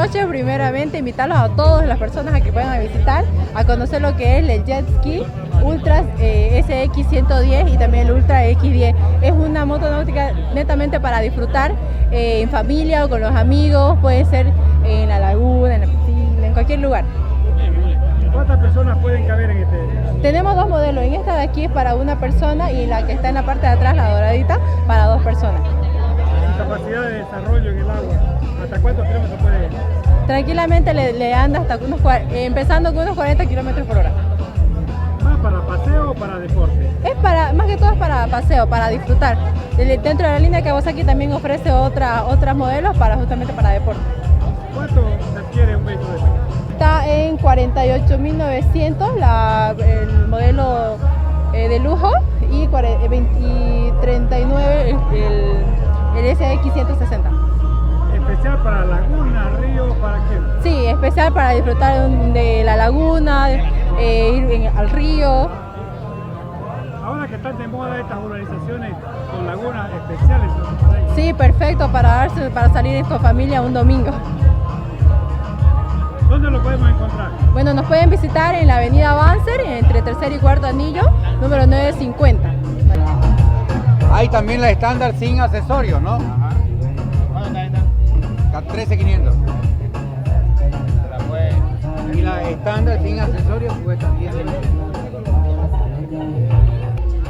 noches. Primeramente, invitarlos a todas las personas a que puedan visitar, a conocer lo que es el Jet Ski Ultra SX110 y también el Ultra X10. Es una moto náutica netamente para disfrutar en familia o con los amigos, puede ser en la laguna, en la piscina, en cualquier lugar. ¿Cuántas personas pueden caber en este? Tenemos dos modelos, en esta de aquí es para una persona y la que está en la parte de atrás, la doradita, para dos personas. ¿Su capacidad de desarrollo en el agua? ¿Hasta cuántos kilómetros puede ir? Tranquilamente le anda hasta empezando con unos 40 kilómetros por hora. ¿Más para paseo o para deporte? Más que todo es para paseo, para disfrutar. Dentro de la línea Kawasaki también ofrece otros modelos justamente para deporte. ¿Cuánto se adquiere un vehículo de este? Está en 48.900 el modelo de lujo y 39 el SX160. ¿Especial para laguna, río, para qué? Sí, especial para disfrutar de la laguna, ir al río. Ahora que están de moda estas urbanizaciones con lagunas especiales, ¿no? Sí, perfecto para salir con familia un domingo. ¿Dónde lo podemos encontrar? Bueno, nos pueden visitar en la avenida Banzer, entre tercer y cuarto anillo, número 950. Hay también la estándar sin accesorios, ¿no? Ajá. ¿Cuánto está esta? 13.500. La puede. Y la estándar sin accesorios cuesta 10.000.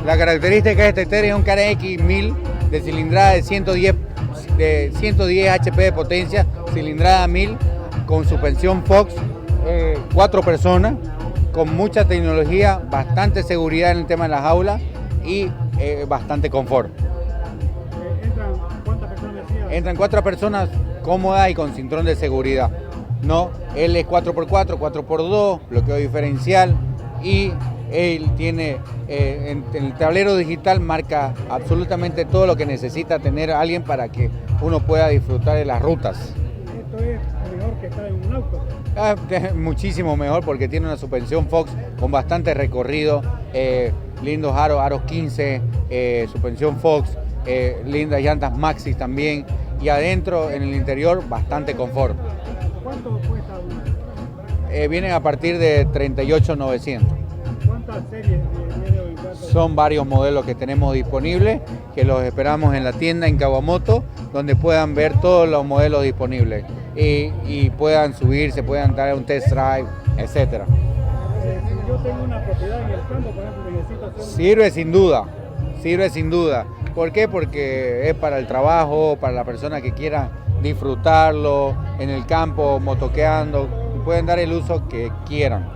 La característica de este TER es un KRX 1000 de cilindrada de 110 HP de potencia, cilindrada 1000, con suspensión Fox, 4 personas, con mucha tecnología, bastante seguridad en el tema de las aulas y bastante confort. ¿Entran cuántas personas decían? Entran 4 personas cómodas y con cinturón de seguridad. No, él es 4x4, 4x2, bloqueo diferencial y él tiene en el tablero digital marca absolutamente todo lo que necesita tener alguien para que uno pueda disfrutar de las rutas. Esto es mejor que estar en un auto. Muchísimo mejor porque tiene una suspensión Fox con bastante recorrido, lindos aros 15, suspensión Fox, lindas llantas Maxxis también y adentro en el interior bastante confort. ¿Cuánto cuesta una? Vienen a partir de 38.900. ¿Cuántas series viene hoy? Son varios modelos que tenemos disponibles, que los esperamos en la tienda en Kawamoto, donde puedan ver todos los modelos disponibles y puedan subirse, puedan dar un test drive, etc. Si yo tengo una propiedad en el campo, por ejemplo, necesito hacer Sirve sin duda. ¿Por qué? Porque es para el trabajo, para la persona que quiera disfrutarlo en el campo, motoqueando, pueden dar el uso que quieran.